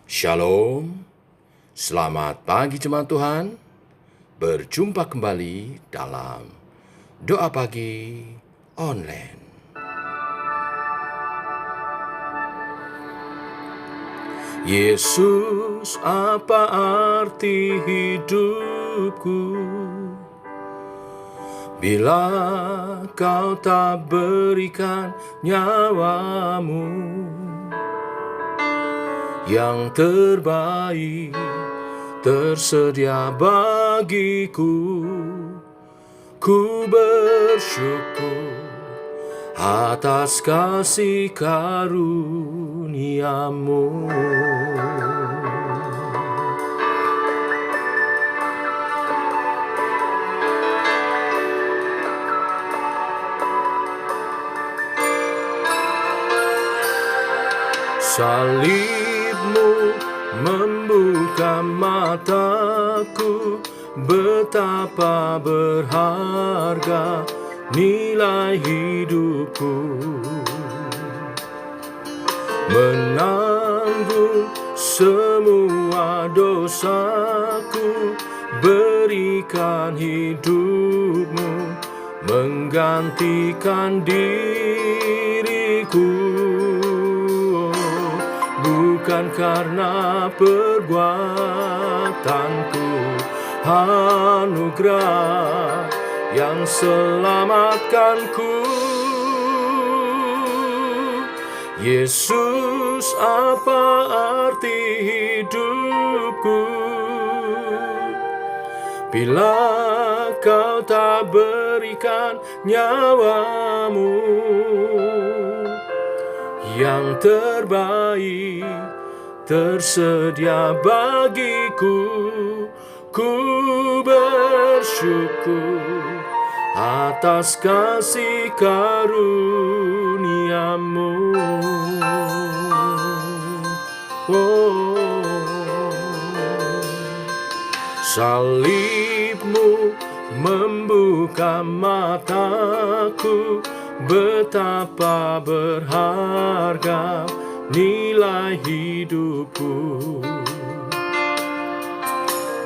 Shalom, selamat pagi jemaat Tuhan. Berjumpa kembali dalam Doa Pagi Online. Yesus, apa arti hidupku bila kau tak berikan nyawamu yang terbaik tersedia bagiku. Ku bersyukur atas kasih karuniamu. Salibmu membuka mataku, betapa berharga nilai hidupku. Menanggung semua dosaku, berikan hidupmu menggantikan diriku. Bukan karena perbuatanku, anugerah yang selamatkanku. Yesus, apa arti hidupku bila kau tak berikan nyawamu yang terbaik tersedia bagiku. Ku bersyukur atas kasih karuniamu. Salibmu membuka mataku, betapa berharga nilai hidupku.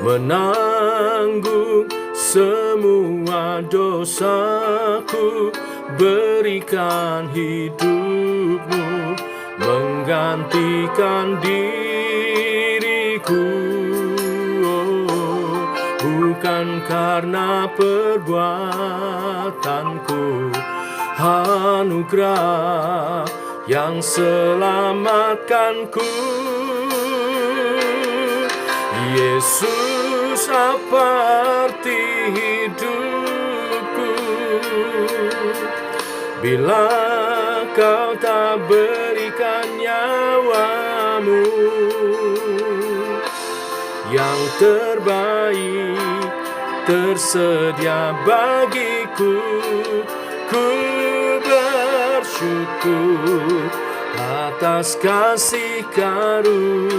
Menanggung semua dosaku, berikan hidupmu menggantikan diriku. Bukan karena perbuatanku, anugerah yang selamatkanku. Yesus, apa arti hidupku bila kau tak berikan nyawamu yang terbaik tersedia bagiku. Ku bersyukur atas kasih karuniamu.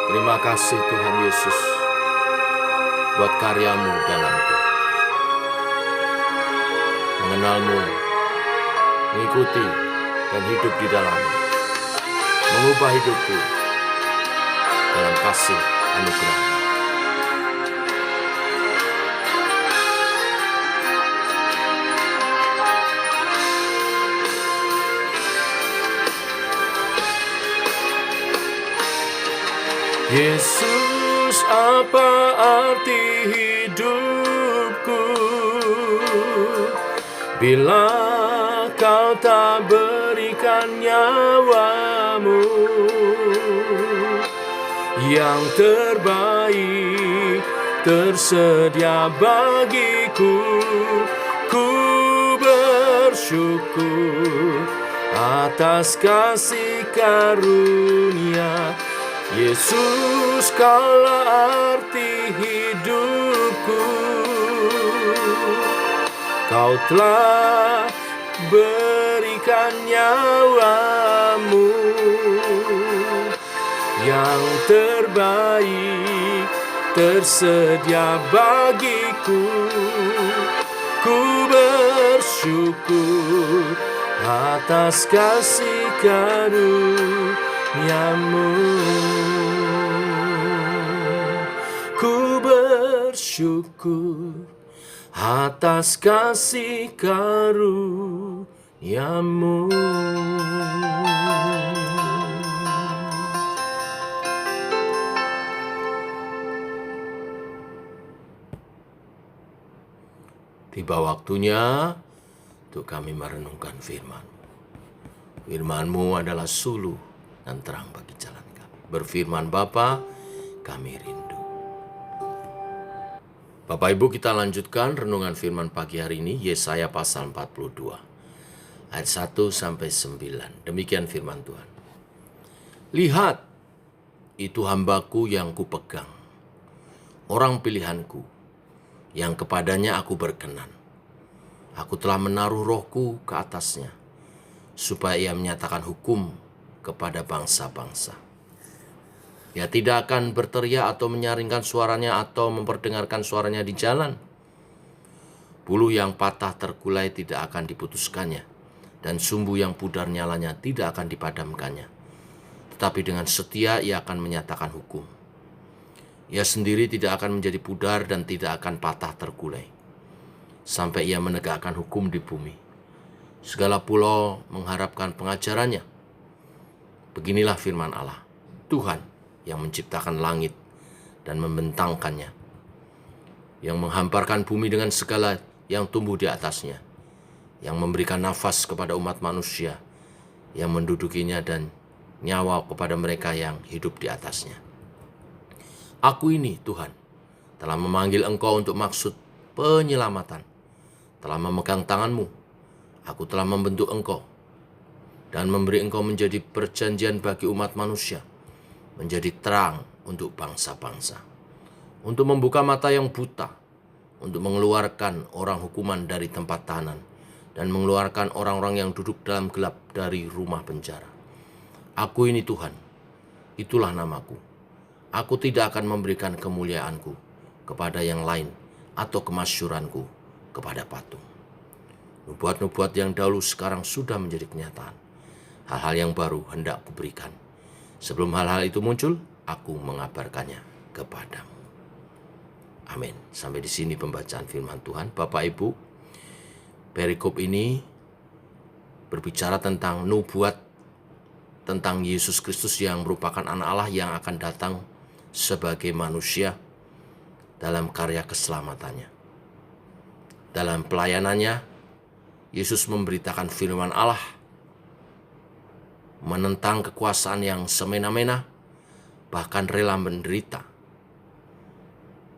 Terima kasih Tuhan Yesus buat karyamu dalamku. Mengenalmu, mengikuti dan hidup di dalammu, mengubah hidupku dalam kasih anugerah. Yesus, apa arti hidupku bila kau tak berikan nyawamu yang terbaik tersedia bagiku. Ku bersyukur atas kasih karunia. Yesus, kaulah arti hidupku. Kau telah berikan nyawamu yang terbaik tersedia bagiku. Ku bersyukur atas kasih karunia-Mu. Ku bersyukur atas kasih karunia-Mu. Tiba waktunya untuk kami merenungkan firman-Mu. Firman-Mu adalah suluh dan terang bagi jalan kami. Berfirman Bapa, kami rindu. Bapak Ibu, kita lanjutkan renungan firman pagi hari ini, Yesaya pasal 42, ayat 1-9. Demikian firman Tuhan. Lihat, itu hambaku yang kupegang, orang pilihanku, yang kepadanya aku berkenan. Aku telah menaruh rohku ke atasnya, supaya ia menyatakan hukum kepada bangsa-bangsa. Ia tidak akan berteriak atau menyaringkan suaranya atau memperdengarkan suaranya di jalan. Buluh yang patah terkulai tidak akan diputuskannya, dan sumbu yang pudar nyalanya tidak akan dipadamkannya. Tetapi dengan setia ia akan menyatakan hukum. Ia sendiri tidak akan menjadi pudar dan tidak akan patah terkulai, sampai ia menegakkan hukum di bumi. Segala pulau mengharapkan pengajarannya. Beginilah firman Allah, Tuhan yang menciptakan langit dan membentangkannya, yang menghamparkan bumi dengan segala yang tumbuh di atasnya, yang memberikan nafas kepada umat manusia, yang mendudukinya dan nyawa kepada mereka yang hidup di atasnya. Aku ini, Tuhan, telah memanggil engkau untuk maksud penyelamatan, telah memegang tanganmu, aku telah membentuk engkau, dan memberi engkau menjadi perjanjian bagi umat manusia, menjadi terang untuk bangsa-bangsa, untuk membuka mata yang buta, untuk mengeluarkan orang hukuman dari tempat tahanan, dan mengeluarkan orang-orang yang duduk dalam gelap dari rumah penjara. Aku ini Tuhan, itulah namaku. Aku tidak akan memberikan kemuliaanku kepada yang lain atau kemasyuranku kepada patung. Nubuat-nubuat yang dahulu sekarang sudah menjadi kenyataan. Hal-hal yang baru hendak kuberikan. Sebelum hal-hal itu muncul, aku mengabarkannya kepadamu. Amin. Sampai di sini pembacaan firman Tuhan. Bapak Ibu, perikop ini berbicara tentang nubuat tentang Yesus Kristus yang merupakan anak Allah yang akan datang sebagai manusia dalam karya keselamatannya. Dalam pelayanannya, Yesus memberitakan firman Allah, menentang kekuasaan yang semena-mena, bahkan rela menderita.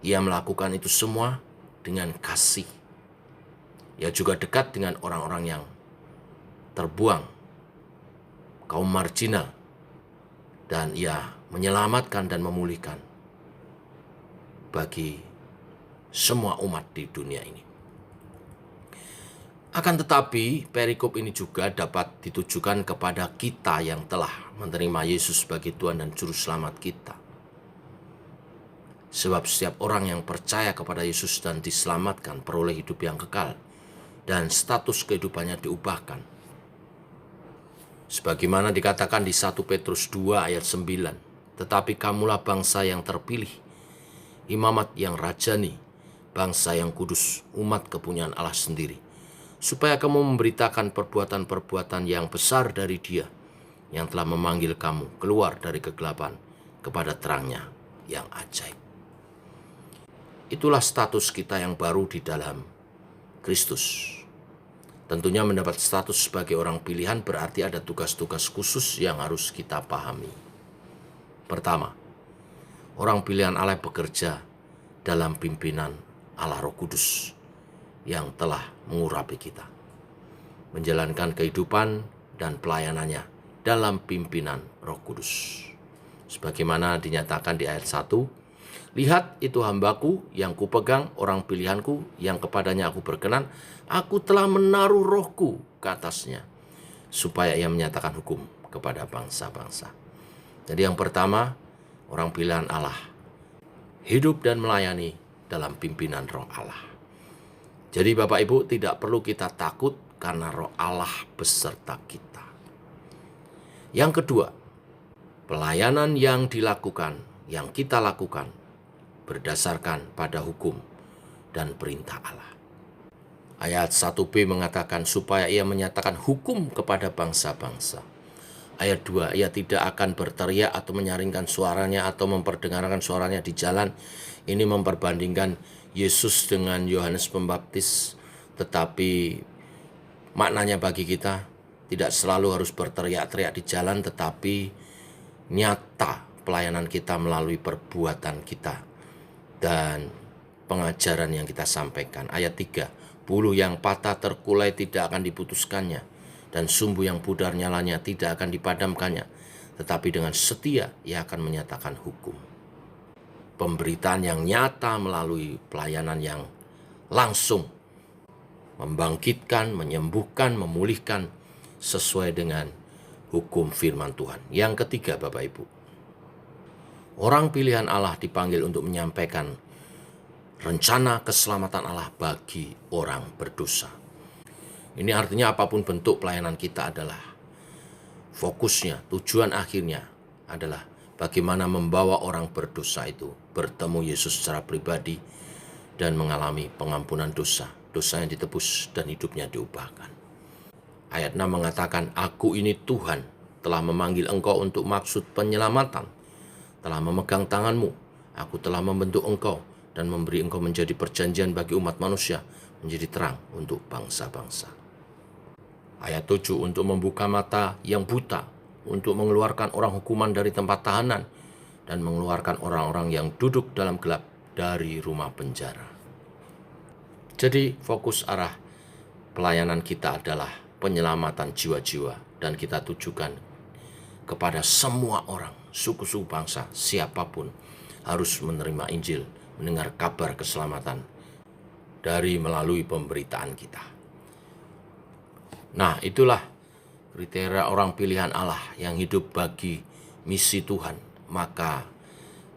Ia melakukan itu semua dengan kasih. Ia juga dekat dengan orang-orang yang terbuang, kaum marginal, dan ia menyelamatkan dan memulihkan bagi semua umat di dunia ini. Akan tetapi, perikop ini juga dapat ditujukan kepada kita yang telah menerima Yesus sebagai Tuhan dan Juru Selamat kita. Sebab setiap orang yang percaya kepada Yesus dan diselamatkan peroleh hidup yang kekal, dan status kehidupannya diubahkan. Sebagaimana dikatakan di 1 Petrus 2 ayat 9, tetapi kamulah bangsa yang terpilih, imamat yang rajani, bangsa yang kudus, umat kepunyaan Allah sendiri, supaya kamu memberitakan perbuatan-perbuatan yang besar dari Dia yang telah memanggil kamu keluar dari kegelapan kepada terangnya yang ajaib. Itulah status kita yang baru di dalam Kristus. Tentunya mendapat status sebagai orang pilihan berarti ada tugas-tugas khusus yang harus kita pahami. Pertama, orang pilihan Allah bekerja dalam pimpinan Allah Roh Kudus yang telah mengurapi kita, menjalankan kehidupan dan pelayanannya dalam pimpinan Roh Kudus. Sebagaimana dinyatakan di ayat 1, lihat itu hambaku yang kupegang, orang pilihanku yang kepadanya aku berkenan, aku telah menaruh rohku ke atasnya, supaya ia menyatakan hukum kepada bangsa-bangsa. Jadi yang pertama, orang pilihan Allah, hidup dan melayani dalam pimpinan Roh Allah. Jadi Bapak Ibu, tidak perlu kita takut karena Roh Allah beserta kita. Yang kedua, pelayanan yang kita lakukan berdasarkan pada hukum dan perintah Allah. Ayat 1b mengatakan supaya ia menyatakan hukum kepada bangsa-bangsa. Ayat 2, ia tidak akan berteriak atau menyaringkan suaranya atau memperdengarkan suaranya di jalan. Ini memperbandingkan Yesus dengan Yohanes Pembaptis, tetapi maknanya bagi kita tidak selalu harus berteriak-teriak di jalan, tetapi nyata pelayanan kita melalui perbuatan kita dan pengajaran yang kita sampaikan. Ayat 3, buluh yang patah terkulai tidak akan diputuskannya, dan sumbu yang pudar nyalanya tidak akan dipadamkannya, tetapi dengan setia ia akan menyatakan hukum. Pemberitaan yang nyata melalui pelayanan yang langsung membangkitkan, menyembuhkan, memulihkan sesuai dengan hukum firman Tuhan. Yang ketiga, Bapak Ibu, orang pilihan Allah dipanggil untuk menyampaikan rencana keselamatan Allah bagi orang berdosa. Ini artinya apapun bentuk pelayanan kita adalah fokusnya, tujuan akhirnya adalah bagaimana membawa orang berdosa itu bertemu Yesus secara pribadi dan mengalami pengampunan dosa, dosa yang ditebus dan hidupnya diubahkan. Ayat 6 mengatakan, aku ini Tuhan telah memanggil engkau untuk maksud penyelamatan, telah memegang tanganmu, aku telah membentuk engkau dan memberi engkau menjadi perjanjian bagi umat manusia, menjadi terang untuk bangsa-bangsa. Ayat 7, untuk membuka mata yang buta, untuk mengeluarkan orang hukuman dari tempat tahanan, dan mengeluarkan orang-orang yang duduk dalam gelap dari rumah penjara. Jadi fokus arah pelayanan kita adalah penyelamatan jiwa-jiwa, dan kita tujukan kepada semua orang, suku-suku bangsa, siapapun harus menerima Injil, mendengar kabar keselamatan dari melalui pemberitaan kita. Nah, itulah kriteria orang pilihan Allah yang hidup bagi misi Tuhan. Maka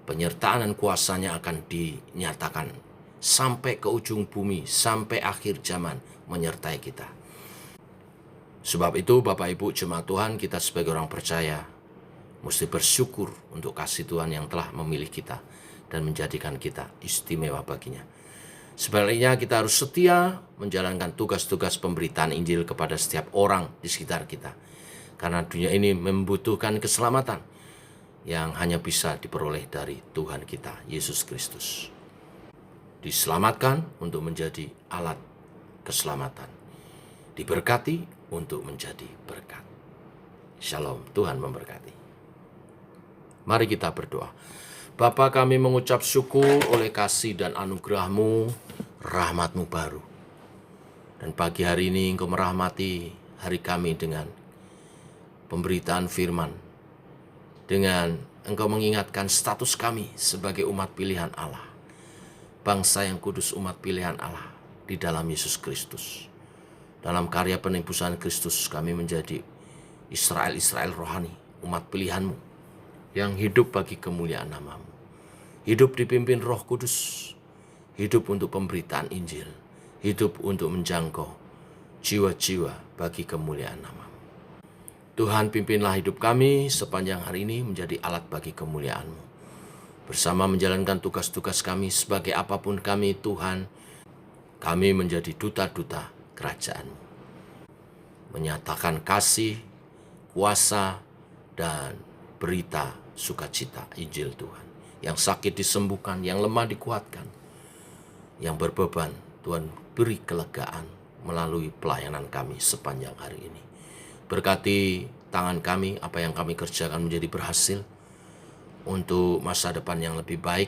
penyertaan dan kuasanya akan dinyatakan sampai ke ujung bumi, sampai akhir zaman menyertai kita. Sebab itu Bapak Ibu jemaat Tuhan, kita sebagai orang percaya mesti bersyukur untuk kasih Tuhan yang telah memilih kita dan menjadikan kita istimewa baginya. Sebaliknya kita harus setia menjalankan tugas-tugas pemberitaan Injil kepada setiap orang di sekitar kita. Karena dunia ini membutuhkan keselamatan yang hanya bisa diperoleh dari Tuhan kita, Yesus Kristus. Diselamatkan untuk menjadi alat keselamatan. Diberkati untuk menjadi berkat. Shalom, Tuhan memberkati. Mari kita berdoa. Bapa, kami mengucap syukur oleh kasih dan anugerah-Mu, rahmat-Mu baru. Dan pagi hari ini Engkau merahmati hari kami dengan pemberitaan firman. Dengan Engkau mengingatkan status kami sebagai umat pilihan Allah. Bangsa yang kudus, umat pilihan Allah di dalam Yesus Kristus. Dalam karya penebusan Kristus kami menjadi Israel rohani, umat pilihan-Mu yang hidup bagi kemuliaan nama-Mu. Hidup dipimpin Roh Kudus, hidup untuk pemberitaan Injil, hidup untuk menjangkau jiwa-jiwa bagi kemuliaan nama-Mu. Tuhan, pimpinlah hidup kami sepanjang hari ini menjadi alat bagi kemuliaan-Mu. Bersama menjalankan tugas-tugas kami sebagai apapun kami, Tuhan, kami menjadi duta-duta kerajaan-Mu. Menyatakan kasih, kuasa, dan berita sukacita Injil Tuhan. Yang sakit disembuhkan, yang lemah dikuatkan, yang berbeban Tuhan beri kelegaan melalui pelayanan kami sepanjang hari ini. Berkati tangan kami, apa yang kami kerjakan menjadi berhasil untuk masa depan yang lebih baik,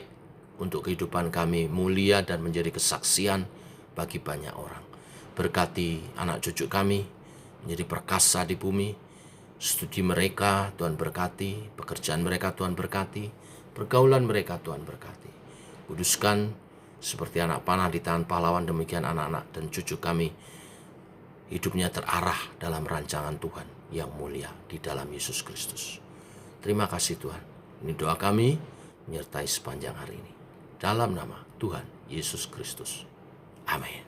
untuk kehidupan kami mulia dan menjadi kesaksian bagi banyak orang. Berkati anak cucu kami menjadi perkasa di bumi, studi mereka Tuhan berkati, pekerjaan mereka Tuhan berkati, pergaulan mereka Tuhan berkati. Kuduskan seperti anak panah di tangan pahlawan, demikian anak-anak dan cucu kami hidupnya terarah dalam rancangan Tuhan yang mulia di dalam Yesus Kristus. Terima kasih Tuhan. Ini doa kami menyertai sepanjang hari ini. Dalam nama Tuhan Yesus Kristus. Amin.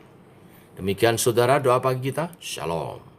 Demikian saudara doa pagi kita. Shalom.